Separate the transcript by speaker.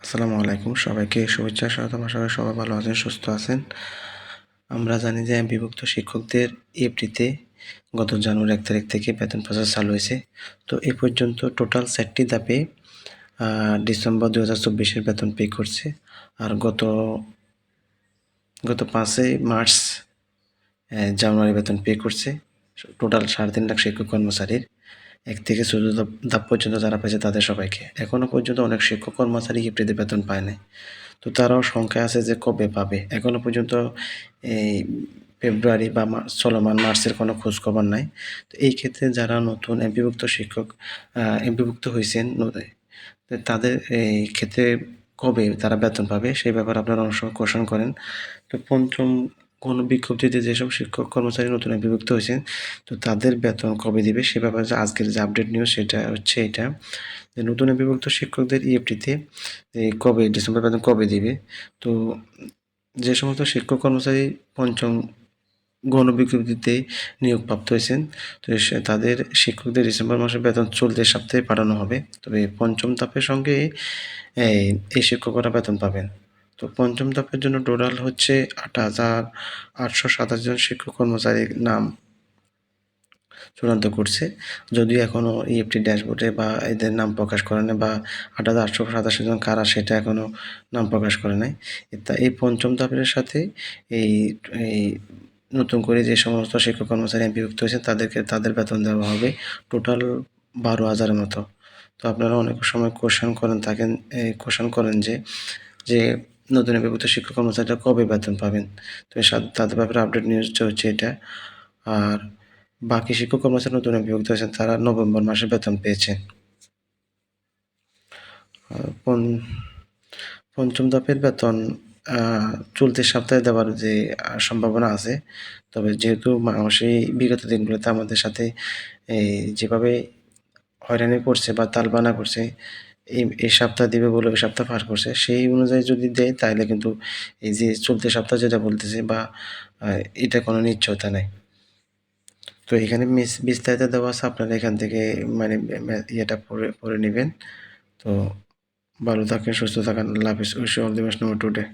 Speaker 1: আসসালামু আলাইকুম, সবাইকে শুভেচ্ছা স্বাগতম। আশা করি সবাই ভালো আছেন, সুস্থ আছেন। আমরা জানি যে বিভক্ত শিক্ষকদের এফডিতে গত জানুয়ারি 1 তারিখ থেকে বেতন প্রসেস চালু হয়েছে। তো এ পর্যন্ত টোটাল 4টি ধাপে ডিসেম্বর 2024-এর বেতন পে করছে। আর গত 5ই মার্চ জানুয়ারি বেতন পে করছে টোটাল 3.5 লাখ শিক্ষক কর্মচারীর। 1 থেকে 14 ধাপ পর্যন্ত যারা পেয়েছে তাদের সবাইকে। এখনও পর্যন্ত অনেক শিক্ষক কর্মচারী এফডিতে বেতন পায় নাই। তো তারাও সংখ্যায় আছে যে কবে পাবে। এখনও পর্যন্ত এই ফেব্রুয়ারি বা চলমান মার্চের কোনো খোঁজখবর নাই। তো এই ক্ষেত্রে যারা নতুন বিভক্ত শিক্ষক বিভক্ত হয়েছেন তাদের এই ক্ষেত্রে কবে তারা বেতন পাবে সেই ব্যাপারে আপনারা অনেক সময় কোয়েশ্চেন করেন। তো পঞ্চম গণবিজ্ঞপ্তিতে যেসব শিক্ষক কর্মচারী নতুন বিভক্ত হয়েছেন তো তাদের বেতন কবে দিবে সে ব্যাপারে যে আজকের যে আপডেট নিউজ সেটা হচ্ছে এটা যে নতুন বিভক্ত শিক্ষকদের ইএফটিতে কবে ডিসেম্বর বেতন কবে দিবে। তো যে সমস্ত শিক্ষক কর্মচারী পঞ্চম গণবিজ্ঞপ্তিতে নিয়োগপ্রাপ্ত হয়েছেন তো তাদের শিক্ষকদের ডিসেম্বর মাসের বেতন চলতি সপ্তাহে পাঠানো হবে। তবে পঞ্চম ধাপের সঙ্গে এই শিক্ষকরা বেতন পাবেন। তো পঞ্চম ধাপের জন্য টোটাল হচ্ছে 8,827 জন শিক্ষক কর্মচারীর নাম চূড়ান্ত করছে, যদিও এখনও ইএফটি ড্যাশবোর্ডে বা এদের নাম প্রকাশ করে নাই বা 8,887 জন কারা সেটা এখনও নাম প্রকাশ করে নাই। এই পঞ্চম ধাপের সাথে এই এই নতুন করে যে সমস্ত শিক্ষক কর্মচারী বিভক্ত হয়েছেন তাদের বেতন দেওয়া হবে টোটাল 12,000-এর মতো। তো আপনারা অনেক সময় কোয়েশ্চেন করেন যে নতুন বিভক্ত শিক্ষক কর্মচারীরা কবে বেতন পাবেন। তো তাদের ব্যাপারে আপডেট নিউজটা হচ্ছে এটা। আর বাকি শিক্ষক কর্মচারী নতুন বিভক্ত হয়েছেন তারা নভেম্বর মাসে বেতন পেয়েছেন। পঞ্চম ধাপের বেতন চলতি সপ্তাহে দেওয়ার যে সম্ভাবনা আছে। তবে যেহেতু সেই বিগত দিনগুলোতে আমাদের সাথে যেভাবে হয়রানি করছে বা তালবানা করছে এই সপ্তাহ দিবে বলে ওই সপ্তাহ পার করছে, সেই অনুযায়ী যদি দেয় তাহলে কিন্তু এই যে চলতি সপ্তাহ যেটা বলতেছে বা এটা কোনো নিশ্চয়তা নেই। তো এখানে বিস্তারিত দেওয়া আছে, আপনারা এখান থেকে মানে ইয়েটা পড়ে নেবেন। তো ভালো থাকেন, সুস্থ থাকেন। আল্লাহ হাফেজ। Wish you all the best today.